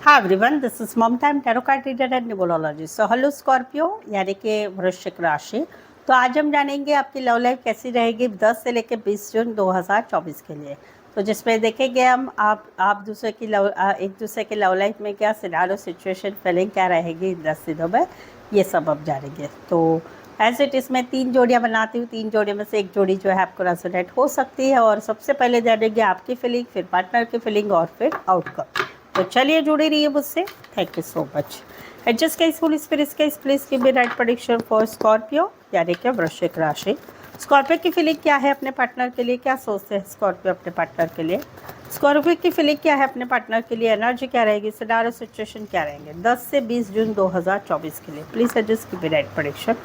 Hi everyone, this is Mom Time Tarot Card Reader and Numerologist. So hello Scorpio यानी कि वृश्चिक राशि। तो आज हम जानेंगे आपकी लव लाइफ कैसी रहेगी 10 से लेकर 20 जून 2024 के लिए। तो जिसमें देखेंगे हम आप दूसरे की एक दूसरे की लव लाइफ में क्या सिनारियो सिचुएशन फीलिंग क्या रहेगी इन 10 दिनों में, ये सब अब जानेंगे। तो एज इट इज़ मैं 3 जोड़ियाँ बनाती हूँ, 3 जोड़ियों में से एक जोड़ी जो है आपको रेजोनेट हो सकती है। और सबसे पहले जानेंगे आपकी फीलिंग, फिर पार्टनर की फीलिंग और फिर आउटकम। तो चलिए जुड़े रहिए मुझसे। Thank you so much. Adjust case full spirit case please give me right prediction for Scorpio यानी कि वृश्चिक राशि। स्कॉर्पियो की फीलिंग क्या है अपने पार्टनर के लिए, क्या सोचते हैं स्कॉर्पियो अपने पार्टनर के लिए। स्कॉर्पियो की फीलिंग क्या है अपने पार्टनर के लिए, एनर्जी क्या रहेगी, सिनारियो सिचुएशन क्या रहेंगे 10 से 20 जून 2024 के लिए। Please adjust give me right prediction.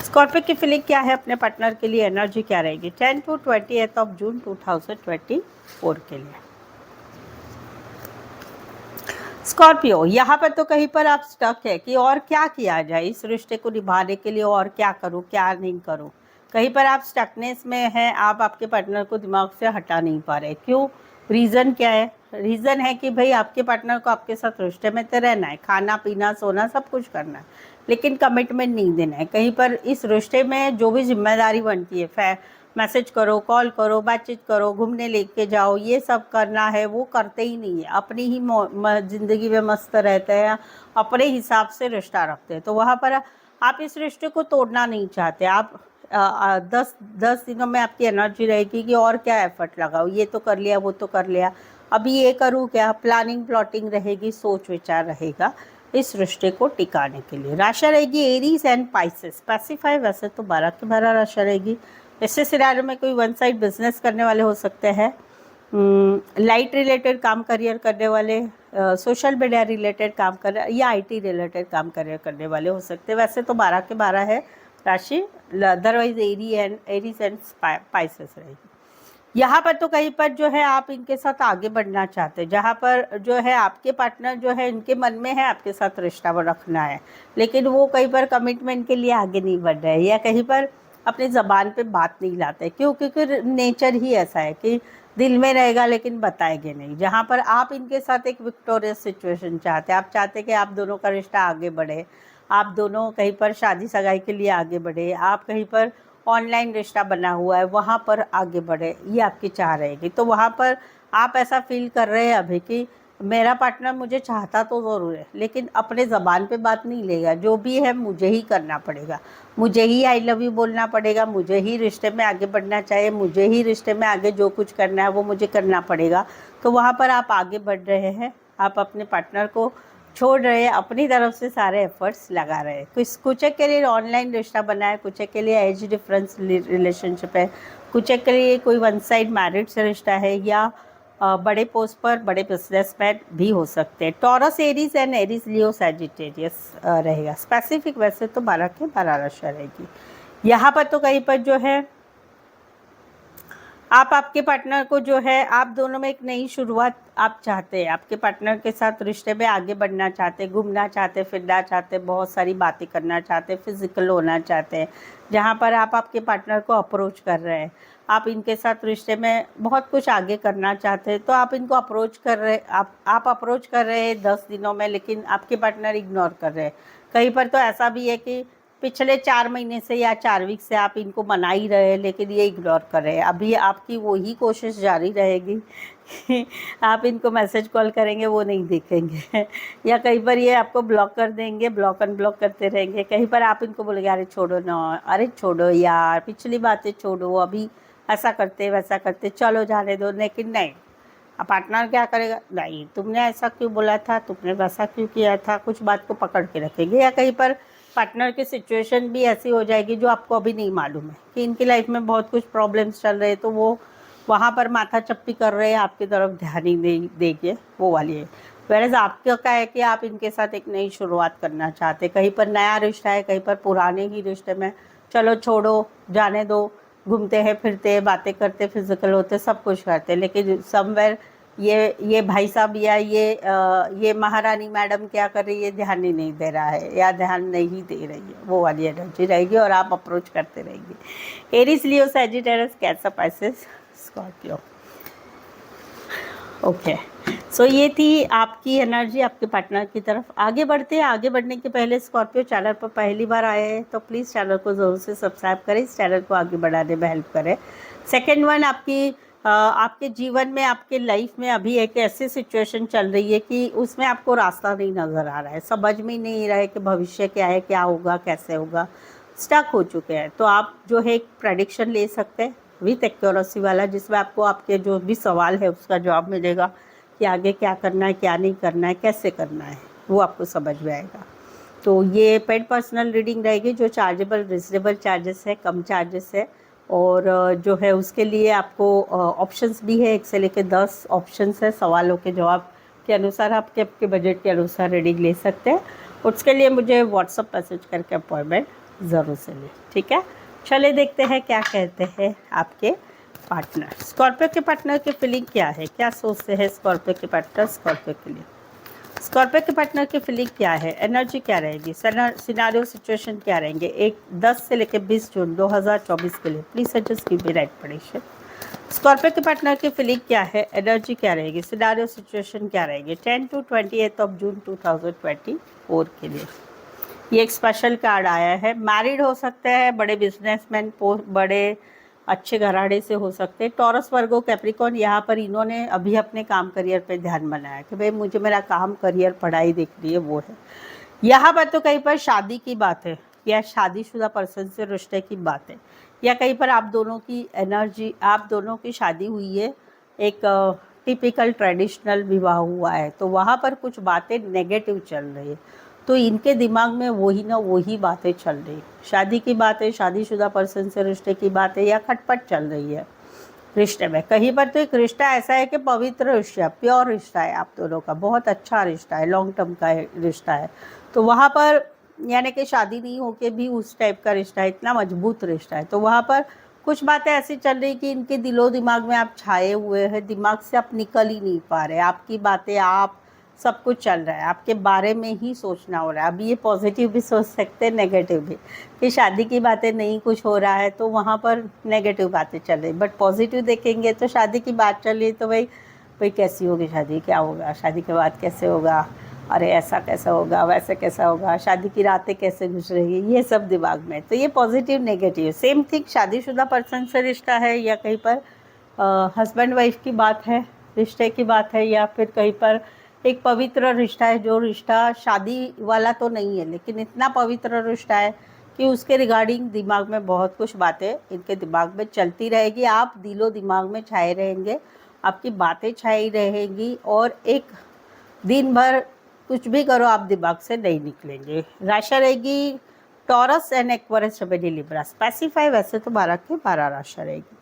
Scorpio की फीलिंग क्या है अपने पार्टनर के लिए, एनर्जी क्या रहेगी 10 to 28 ऑफ जून 2024 के लिए। स्कॉर्पियो, यहाँ पर तो कहीं पर आप स्टक है कि और क्या किया जाए इस रिश्ते को निभाने के लिए, और क्या करूँ क्या नहीं करूँ। कहीं पर आप स्टकनेस में हैं, आप आपके पार्टनर को दिमाग से हटा नहीं पा रहे। क्यों, रीज़न क्या है? रीज़न है कि भाई आपके पार्टनर को आपके साथ रिश्ते में तो रहना है, खाना पीना सोना सब कुछ करना है, लेकिन कमिटमेंट नहीं देना है। कहीं पर इस रिश्ते में जो भी जिम्मेदारी बनती है, मैसेज करो, कॉल करो, बातचीत करो, घूमने लेके जाओ, ये सब करना है, वो करते ही नहीं है। अपनी ही ज़िंदगी में मस्त रहते हैं, अपने हिसाब से रिश्ता रखते हैं। तो वहाँ पर आप इस रिश्ते को तोड़ना नहीं चाहते। आप 10 दिनों में आपकी एनर्जी रहेगी कि और क्या एफर्ट लगाओ, ये तो कर लिया, वो तो कर लिया, अभी ये करूँ क्या। प्लानिंग प्लॉटिंग रहेगी, सोच विचार रहेगा इस रिश्ते को टिकाने के लिए। राशि रहेगी एरीज एंड पाइसेस। स्पेसिफाई वैसे तो 12 की 12 राशि रहेगी। ऐसे सिनारियो में कोई वन साइड बिजनेस करने वाले हो सकते हैं, लाइट रिलेटेड काम करियर करने वाले, सोशल मीडिया रिलेटेड काम कर या आईटी रिलेटेड काम करियर करने वाले हो सकते हैं। वैसे तो 12 के 12 है राशि, अदरवाइज एरीज एंड पाइसेस रहेगी। यहाँ पर तो कहीं पर जो है आप इनके साथ आगे बढ़ना चाहते हैं, जहाँ पर जो है आपके पार्टनर जो है इनके मन में है आपके साथ रिश्ता रखना है, लेकिन वो कहीं पर कमिटमेंट के लिए आगे नहीं बढ़ रहे हैं, या कहीं पर अपनी ज़बान पे बात नहीं लाते। क्यों? क्योंकि नेचर ही ऐसा है कि दिल में रहेगा लेकिन बताएंगे नहीं। जहाँ पर आप इनके साथ एक विक्टोरियस सिचुएशन चाहते हैं, आप चाहते हैं कि आप दोनों का रिश्ता आगे बढ़े, आप दोनों कहीं पर शादी सगाई के लिए आगे बढ़े, आप कहीं पर ऑनलाइन रिश्ता बना हुआ है वहाँ पर आगे बढ़े, ये आपकी चाह रहेगी। तो वहाँ पर आप ऐसा फील कर रहे हैं अभी कि मेरा पार्टनर मुझे चाहता तो ज़रूर है, लेकिन अपने ज़बान पे बात नहीं लेगा, जो भी है मुझे ही करना पड़ेगा, मुझे ही आई लव यू बोलना पड़ेगा, मुझे ही रिश्ते में आगे बढ़ना चाहिए, मुझे ही रिश्ते में आगे जो कुछ करना है वो मुझे करना पड़ेगा। तो वहाँ पर आप आगे बढ़ रहे हैं, आप अपने पार्टनर को छोड़ रहे हैं, अपनी तरफ से सारे एफर्ट्स लगा रहे हैं। कुछ के लिए ऑनलाइन रिश्ता बना है, कुछ के लिए एज डिफरेंस रिलेशनशिप है, कुछ के लिए कोई वन साइड मैरिड से रिश्ता है, या बड़े पोस्ट पर बड़े बिजनेसमैन भी हो सकते हैं। Taurus Aries and Aries Leo Sagittarius रहेगा। स्पेसिफिक वैसे तो 12 के 12 राशि रहेगी। यहाँ पर तो कहीं पर जो है आप आपके पार्टनर को जो है, आप दोनों में एक नई शुरुआत आप चाहते हैं, आपके पार्टनर के साथ रिश्ते में आगे बढ़ना चाहते हैं, घूमना चाहते हैं, फिरना चाहते हैं, बहुत सारी बातें करना चाहते हैं, फिजिकल होना चाहते हैं। जहाँ पर आप आपके पार्टनर को अप्रोच कर रहे हैं, आप इनके साथ रिश्ते में बहुत कुछ आगे करना चाहते हैं, तो आप इनको अप्रोच कर रहे, आप अप्रोच कर रहे हैं 10 दिनों में, लेकिन आपके पार्टनर इग्नोर कर रहे हैं। कहीं पर तो ऐसा भी है कि पिछले 4 महीने से या 4 वीक से आप इनको मना ही रहे हैं, लेकिन ये इग्नोर कर रहे हैं। अभी आपकी वही कोशिश जारी रहेगी कि आप इनको मैसेज कॉल करेंगे वो नहीं देखेंगे या कहीं पर ये आपको ब्लॉक कर देंगे, ब्लॉक अनब्लॉक करते रहेंगे। कहीं पर आप इनको बोलेंगे अरे छोड़ो ना, अरे छोड़ो यार, पिछली बातें छोड़ो, अभी ऐसा करते वैसा करते, चलो जाने दो। लेकिन नहीं, अब पार्टनर क्या करेगा, नहीं तुमने ऐसा क्यों बोला था, तुमने वैसा क्यों किया था, कुछ बात को पकड़ के रखेंगे। या कहीं पर पार्टनर की सिचुएशन भी ऐसी हो जाएगी जो आपको अभी नहीं मालूम है कि इनकी लाइफ में बहुत कुछ प्रॉब्लम्स चल रहे हैं, तो वो वहाँ पर माथा चप्पी कर रहे हैं, आपकी तरफ ध्यान ही नहीं देंगे, वो वाली है। वैसे आपका क्या है कि आप इनके साथ एक नई शुरुआत करना चाहते, कहीं पर नया रिश्ता है, कहीं पर पुराने ही रिश्ते में चलो छोड़ो जाने दो, घूमते हैं फिरते हैं, बातें करते, फिजिकल होते, सब कुछ करते, लेकिन समवेयर ये भाई साहब या ये महारानी मैडम क्या कर रही है, ध्यान ही नहीं दे रहा है या ध्यान नहीं दे रही है, वो वाली एनर्जी रहेगी और आप अप्रोच करते रहेंगे। Aries Leo Sagittarius Cancer Pisces Scorpio. Okay, so ये थी आपकी एनर्जी आपके पार्टनर की तरफ। आगे बढ़ते हैं। आगे बढ़ने के पहले स्कॉर्पियो चैनल पर पहली बार आए हैं तो प्लीज़ चैनल को ज़रूर से सब्सक्राइब करें, इस चैनल को आगे बढ़ाने में हेल्प करें। सेकेंड वन, आपके जीवन में, आपके लाइफ में अभी एक ऐसी सिचुएशन चल रही है कि उसमें आपको रास्ता नहीं नज़र आ रहा है, समझ में नहीं रहा है कि भविष्य क्या है, क्या होगा, कैसे होगा, स्टक हो चुके हैं। तो आप जो है एक प्रेडिक्शन ले सकते हैं विथ एक्यूरेसी वाला, जिसमें आपको आपके जो भी सवाल है उसका जवाब मिलेगा कि आगे क्या करना है, क्या नहीं करना है, कैसे करना है, वो आपको समझ में आएगा। तो ये पेड पर्सनल रीडिंग रहेगी जो चार्जेबल, रिजनेबल चार्जेस है, कम चार्जेस है। और जो है उसके लिए आपको ऑप्शंस भी है, 1 से लेकर 10 ऑप्शंस है। सवालों के जवाब के अनुसार आपके बजट के अनुसार रीडिंग ले सकते हैं। उसके लिए मुझे व्हाट्सअप मैसेज करके अपॉइंटमेंट ज़रूर से लें, ठीक है। चलिए देखते हैं क्या कहते हैं आपके पार्टनर। स्कॉर्पियो के पार्टनर की फीलिंग क्या है, क्या सोचते हैं स्कॉर्पियो के पार्टनर स्कॉर्पियो के लिए। स्कॉर्पियो के पार्टनर की फीलिंग क्या है, एनर्जी क्या रहेगी, सिनारियो सिचुएशन क्या रहेंगे 10 से लेकर 20 जून 2024 के लिए। Please suggest keep me right prediction. Scorpio के पार्टनर की फीलिंग क्या है, एनर्जी क्या रहेगी, सिनारियो सिचुएशन क्या रहेगी 10 to 28 ऑफ जून 2024 के लिए। ये एक स्पेशल कार्ड आया है। मैरिड हो सकते हैं, बड़े बिजनेसमैन, बड़े अच्छे घराड़े से हो सकते हैं, टॉरस, वर्गो, कैप्रिकॉन। यहाँ पर इन्होंने अभी अपने काम करियर पे ध्यान बनाया कि भाई मुझे मेरा काम, करियर, पढ़ाई देख रही है, वो है। यहाँ पर तो कहीं पर शादी की बात है या शादीशुदा पर्सन से रिश्ते की बात है, या कहीं पर आप दोनों की एनर्जी, आप दोनों की शादी हुई है, एक टिपिकल ट्रेडिशनल विवाह हुआ है, तो वहाँ पर कुछ बातें नेगेटिव चल रही है। तो इनके दिमाग में वही ना वही बातें चल रही, शादी की बात है, शादीशुदा पर्सन से रिश्ते की बात है, या खटपट चल रही है रिश्ते में। कहीं पर तो एक रिश्ता ऐसा है कि पवित्र रिश्ता, प्योर रिश्ता है आप दोनों का, बहुत अच्छा रिश्ता है, लॉन्ग टर्म का रिश्ता है। तो वहाँ पर यानी कि शादी नहीं होके भी उस टाइप का रिश्ता है, इतना मजबूत रिश्ता है। तो वहाँ पर कुछ बातें ऐसी चल रही कि इनके दिलो दिमाग में आप छाए हुए हैं, दिमाग से आप निकल ही नहीं पा रहे, आपकी बातें, आप सब कुछ चल रहा है, आपके बारे में ही सोचना हो रहा है। अभी ये पॉजिटिव भी सोच सकते हैं, नेगेटिव भी, कि शादी की बातें नहीं कुछ हो रहा है तो वहाँ पर नेगेटिव बातें चल रही, बट पॉजिटिव देखेंगे तो शादी की बात चल रही, तो भाई कैसी होगी शादी, क्या होगा शादी के बाद, कैसे होगा, अरे ऐसा कैसा होगा, वैसे कैसा होगा, शादी की रातें कैसे गुजरेगी, ये सब दिमाग में। तो ये पॉजिटिव नेगेटिव सेम थिंग। शादीशुदा पर्सन से रिश्ता है, या कहीं पर हस्बैंड वाइफ की बात है, रिश्ते की बात है, या फिर कहीं पर एक पवित्र रिश्ता है, जो रिश्ता शादी वाला तो नहीं है लेकिन इतना पवित्र रिश्ता है कि उसके रिगार्डिंग दिमाग में बहुत कुछ बातें इनके दिमाग में चलती रहेगी। आप दिलो दिमाग में छाए रहेंगे, आपकी बातें छाई रहेंगी, और एक दिन भर कुछ भी करो आप दिमाग से नहीं निकलेंगे। राशि रहेगी taurus and Aquarius, Gemini, Libra. Specify वैसे तो 12 के 12 राशि रहेगी।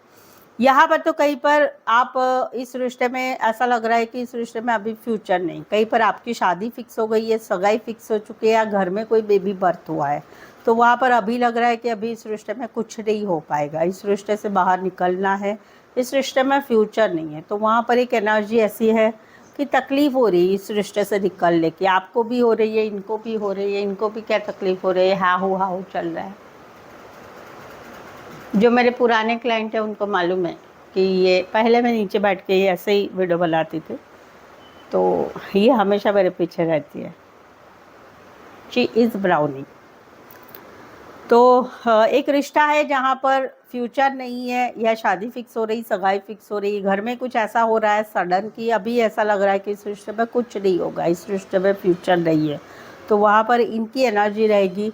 यहाँ पर तो कहीं पर आप इस रिश्ते में ऐसा लग रहा है कि इस रिश्ते में अभी फ्यूचर नहीं, कहीं पर आपकी शादी फिक्स हो गई है, सगाई फिक्स हो चुकी है, या घर में कोई बेबी बर्थ हुआ है, तो वहाँ पर अभी लग रहा है कि अभी इस रिश्ते में कुछ नहीं हो पाएगा, इस रिश्ते से बाहर निकलना है, इस रिश्ते में फ्यूचर नहीं है। तो वहाँ पर एक एनर्जी ऐसी है कि तकलीफ़ हो रही है इस रिश्ते से निकलने की, आपको भी हो रही है, इनको भी हो रही है। इनको भी क्या तकलीफ़ हो रही है, हाउ चल रहा है। जो मेरे पुराने क्लाइंट हैं उनको मालूम है कि ये पहले मैं नीचे बैठ के ये ऐसे ही वीडियो बनाती थी, तो ये हमेशा मेरे पीछे रहती है। She is brownie. तो एक रिश्ता है जहाँ पर फ्यूचर नहीं है, या शादी फिक्स हो रही, सगाई फिक्स हो रही, घर में कुछ ऐसा हो रहा है सडन कि अभी ऐसा लग रहा है कि इस रिश्ते में कुछ नहीं होगा, इस रिश्ते में फ्यूचर नहीं है। तो वहाँ पर इनकी एनर्जी रहेगी,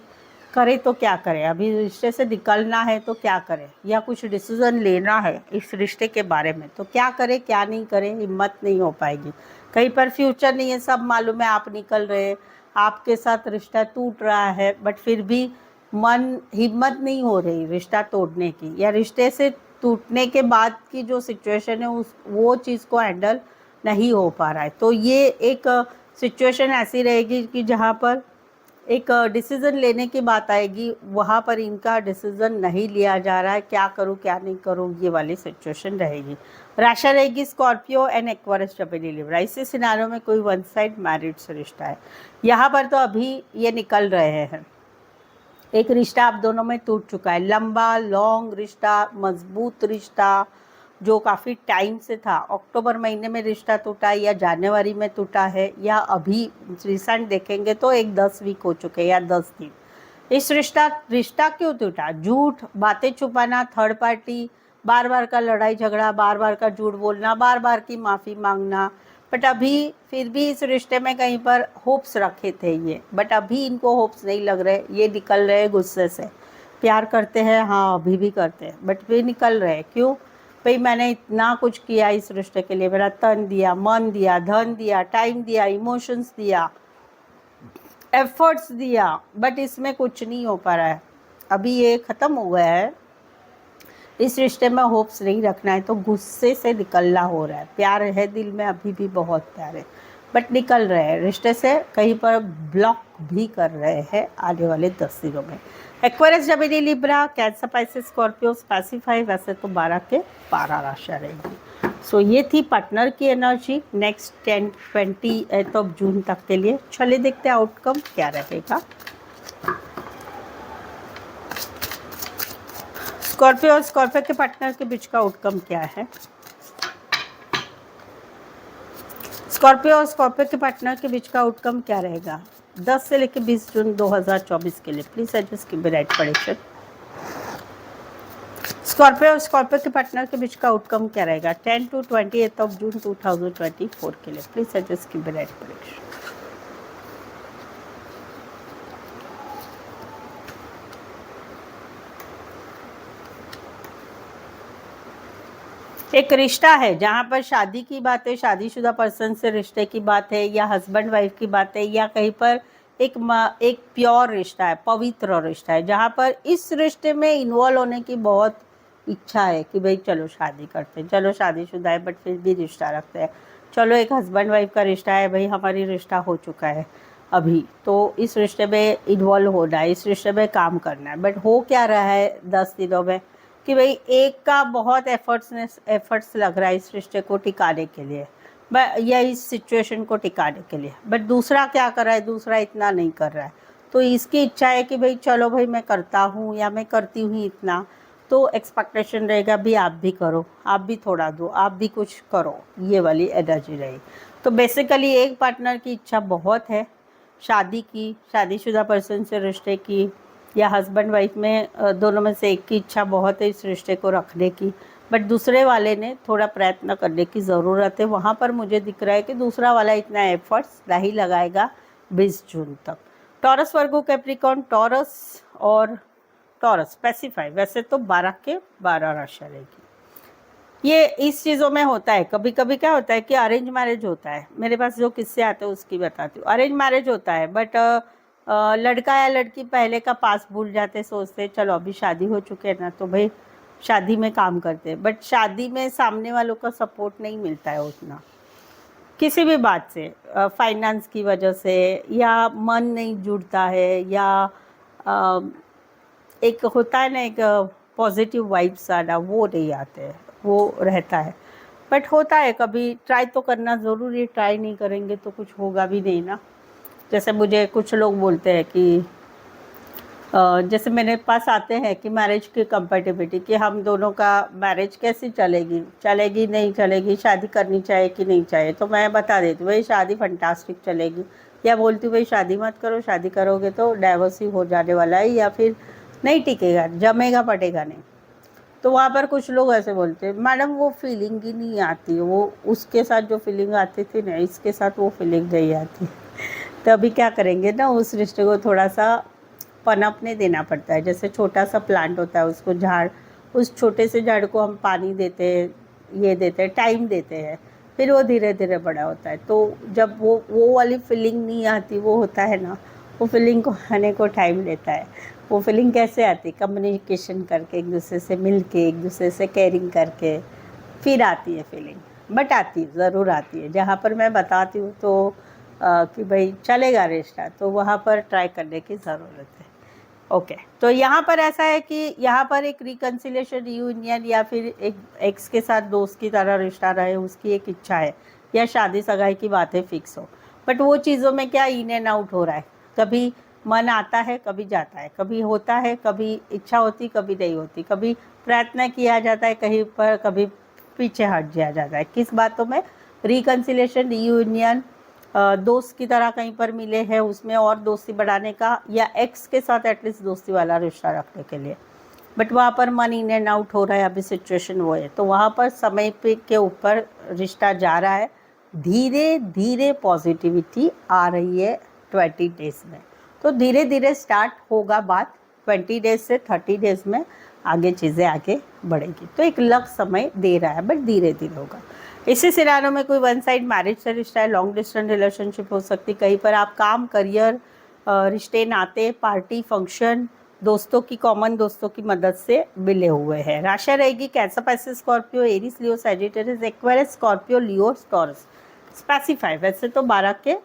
करे तो क्या करें, अभी रिश्ते से निकलना है तो क्या करें, या कुछ डिसीज़न लेना है इस रिश्ते के बारे में, तो क्या करें क्या नहीं करें, हिम्मत नहीं हो पाएगी। कहीं पर फ्यूचर नहीं है, सब मालूम है, आप निकल रहे, आपके साथ रिश्ता टूट रहा है, बट फिर भी हिम्मत नहीं हो रही रिश्ता तोड़ने की, या रिश्ते से टूटने के बाद की जो सिचुएशन है वो चीज़ को हैंडल नहीं हो पा रहा है। तो ये एक सिचुएशन ऐसी रहेगी कि जहाँ पर एक डिसीज़न लेने की बात आएगी, वहाँ पर इनका डिसीज़न नहीं लिया जा रहा है, क्या करूँ क्या नहीं करूँ, ये वाली सिचुएशन रहेगी। राशि रहेगी Scorpio and Aquarius, Gemini, Libra. इसी सिनारियो में कोई वन साइड मैरिड से रिश्ता है। यहाँ पर तो अभी ये निकल रहे हैं, एक रिश्ता आप दोनों में टूट चुका है, लंबा लॉन्ग रिश्ता, मजबूत रिश्ता, जो काफ़ी टाइम से था, अक्टूबर महीने में रिश्ता टूटा या जनवरी में टूटा है या अभी रिसेंट देखेंगे तो एक 10 वीक हो चुके हैं या 10 दिन। इस रिश्ता क्यों टूटा? झूठ, बातें छुपाना, थर्ड पार्टी, बार बार का लड़ाई झगड़ा, बार बार का झूठ बोलना, बार बार की माफ़ी मांगना। बट अभी फिर भी इस रिश्ते में कहीं पर होप्स रखे थे ये, बट अभी इनको होप्स नहीं लग रहे, ये निकल रहे गुस्से से। प्यार करते हैं, हाँ अभी भी करते हैं, बट वे निकल रहे। क्यों? भाई मैंने इतना कुछ किया इस रिश्ते के लिए, मेरा तन दिया, मन दिया, धन दिया, टाइम दिया, इमोशंस दिया, एफर्ट्स दिया, बट इसमें कुछ नहीं हो पा रहा है। अभी ये ख़त्म हो गया है, इस रिश्ते में होप्स नहीं रखना है, तो गुस्से से निकलना हो रहा है। प्यार है दिल में, अभी भी बहुत प्यार है, बट निकल रहे हैं रिश्ते से, कहीं पर ब्लॉक भी कर रहे हैं आने वाले 10 दिनों में। Aquarius, Gemini, Libra, cancer, Pisces, Scorpio, specify, वैसे तो 12 के 12 राशियाँ रहेंगी। सो ये थी पार्टनर की एनर्जी नेक्स्ट 10-20 ऑफ जून तक के लिए। चलिए देखते हैं आउटकम क्या रहेगा। स्कॉर्पियो और स्कॉर्पियो के पार्टनर के बीच का आउटकम क्या है? स्कॉर्पियो और स्कॉर्पियो के पार्टनर के बीच का आउटकम क्या रहेगा 10 से लेकर 20 जून 2024 के लिए? प्लीज एडजस्ट की राइट प्रेडिक्शन। स्कॉर्पियो और स्कॉर्पियो के पार्टनर के बीच का आउटकम क्या रहेगा 10 to 28 ऑफ जून 2024 के लिए? प्लीज एडजस्ट की राइट प्रेडिक्शन। एक रिश्ता है जहाँ पर शादी की बात है, शादीशुदा पर्सन से रिश्ते की बात है, या हस्बैंड वाइफ की बात है, या कहीं पर एक प्योर रिश्ता है, पवित्र रिश्ता है, जहाँ पर इस रिश्ते में इन्वॉल्व होने की बहुत इच्छा है कि भाई चलो शादी करते हैं, चलो शादीशुदा है बट फिर भी रिश्ता रखते हैं, चलो एक हस्बैंड वाइफ का रिश्ता है, भाई हमारी रिश्ता हो चुका है अभी, तो इस रिश्ते में इन्वॉल्व होना है, इस रिश्ते में काम करना है। बट हो क्या रहा है 10 दिनों में कि भाई एक का बहुत एफर्ट्स लग रहा है इस रिश्ते को टिकाने के लिए या इस सिचुएशन को टिकाने के लिए, बट दूसरा क्या कर रहा है, दूसरा इतना नहीं कर रहा है। तो इसकी इच्छा है कि भाई चलो भाई मैं करता हूँ या मैं करती हूँ इतना, तो एक्सपेक्टेशन रहेगा भी आप भी करो, आप भी थोड़ा दो, आप भी कुछ करो, ये वाली एनर्जी रहेगी। तो बेसिकली एक पार्टनर की इच्छा बहुत है शादी की, शादीशुदा पर्सन से रिश्ते की, या हस्बैंड वाइफ में दोनों में से एक की इच्छा बहुत है इस रिश्ते को रखने की, बट दूसरे वाले ने थोड़ा प्रयत्न करने की ज़रूरत है। वहाँ पर मुझे दिख रहा है कि दूसरा वाला इतना एफर्ट्स नहीं लगाएगा 20 जून तक। टॉरस, वर्गो, कैप्रिकॉर्न, टॉरस और टॉरस स्पेसिफाई, वैसे तो 12 के 12 राशियाँ रहेगी। ये इस चीज़ों में होता है, कभी कभी क्या होता है कि अरेंज मैरिज होता है, मेरे पास जो किस्से आते हैं उसकी बताती हूँ। अरेंज मैरिज होता है बट लड़का या लड़की पहले का पास भूल जाते, सोचते चलो अभी शादी हो चुके हैं ना तो भाई शादी में काम करते हैं, बट शादी में सामने वालों का सपोर्ट नहीं मिलता है उतना, किसी भी बात से, फाइनेंस की वजह से, या मन नहीं जुड़ता है, या एक होता है ना एक पॉजिटिव वाइब्स आना, वो नहीं आते हैं, वो रहता है। बट होता है, कभी ट्राई तो करना ज़रूरी है, ट्राई नहीं करेंगे तो कुछ होगा भी नहीं ना। जैसे मुझे कुछ लोग बोलते हैं कि जैसे मेरे पास आते हैं कि मैरिज की कंपेटिबिलिटी, कि हम दोनों का मैरिज कैसी चलेगी, चलेगी नहीं चलेगी, शादी करनी चाहिए कि नहीं चाहिए, तो मैं बता देती हूँ भाई शादी फंटास्टिक चलेगी, या बोलती हूँ भाई शादी मत करो, शादी करोगे तो डाइवोर्स ही हो जाने वाला है, या फिर नहीं टिकेगा, जमेगा पटेगा नहीं। तो वहाँ पर कुछ लोग ऐसे बोलते हैं मैडम वो फीलिंग ही नहीं आती, वो उसके साथ जो फीलिंग आती थी ना इसके साथ वो फीलिंग नहीं आती। तो अभी क्या करेंगे ना, उस रिश्ते को थोड़ा सा पनपने देना पड़ता है। जैसे छोटा सा प्लांट होता है, उसको झाड़, उस छोटे से झाड़ को हम पानी देते हैं, ये देते हैं, टाइम देते हैं, फिर वो धीरे धीरे बड़ा होता है। तो जब वो वाली फीलिंग नहीं आती, वो होता है ना, वो फीलिंग को आने को टाइम लेता है। वो फीलिंग कैसे आती, कम्युनिकेशन करके, एक दूसरे से मिल के, एक दूसरे से केयरिंग करके, फिर आती है फीलिंग। बट आती है, ज़रूर आती है। जहाँ पर मैं बताती हूँ तो कि भाई चलेगा रिश्ता, तो वहाँ पर ट्राई करने की ज़रूरत है। ओके तो यहाँ पर ऐसा है कि यहाँ पर एक रिकन्सिलेशन, रियूनियन, या फिर एक एक्स के साथ दोस्त की तरह रिश्ता रहे, उसकी एक इच्छा है, या शादी सगाई की बातें फिक्स हो। बट वो चीज़ों में क्या इन एंड आउट हो रहा है, कभी मन आता है, कभी जाता है, कभी होता है, कभी इच्छा होती, कभी नहीं होती, कभी प्रयत्न किया जाता है कहीं पर, कभी पीछे हट जाया जाता है। किस बातों में? रिकन्सिलेशन, रीयूनियन, दोस्त की तरह कहीं पर मिले हैं उसमें और दोस्ती बढ़ाने का, या एक्स के साथ एटलीस्ट दोस्ती वाला रिश्ता रखने के लिए, बट वहाँ पर मन इन एंड आउट हो रहा है, अभी सिचुएशन वो है, तो वहाँ पर समय पे के ऊपर रिश्ता जा रहा है। धीरे धीरे पॉजिटिविटी आ रही है 20 डेज में, तो धीरे धीरे स्टार्ट होगा बात। 20 डेज से 30 डेज में आगे चीज़ें आगे बढ़ेगी, तो एक लग समय दे रहा है, बट धीरे धीरे होगा। इसी सिनारियो में कोई वन साइड मैरिज से रिश्ता है, लॉन्ग डिस्टेंस रिलेशनशिप हो सकती, कहीं पर आप काम, करियर, रिश्ते, नाते, पार्टी, फंक्शन, दोस्तों की, कॉमन दोस्तों की मदद से मिले हुए हैं। राशि रहेगी cancer, Pisces, Scorpio, Aries, Leo, Sagittarius, Aquarius, Scorpio, लियो, टॉरस। स्पेसिफाई वैसे तो 12 के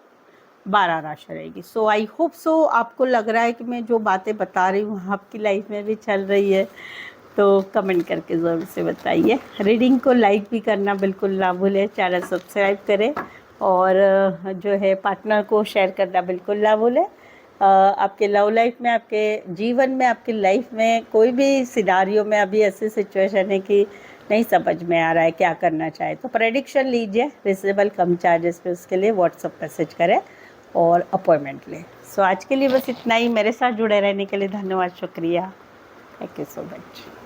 12 राशि रहेगी। सो आई होप सो आपको लग रहा है कि मैं जो बातें बता रही हूँ आपकी लाइफ में भी चल रही है, तो कमेंट करके ज़रूर से बताइए। रीडिंग को लाइक भी करना बिल्कुल ना भूलें, चैनल सब्सक्राइब करें, और जो है पार्टनर को शेयर करना बिल्कुल ना भूलें। आपके लव लाइफ में, आपके जीवन में, आपकी लाइफ में कोई भी सिनारियो में अभी ऐसी सिचुएशन है कि नहीं समझ में आ रहा है क्या करना चाहे, तो प्रेडिक्शन लीजिए रिजनेबल कम चार्जेस पे, उसके लिए व्हाट्सअप मैसेज करें और अपॉइंटमेंट लें। सो आज के लिए बस इतना ही। मेरे साथ जुड़े रहने के लिए धन्यवाद, शुक्रिया, थैंक यू सो मच।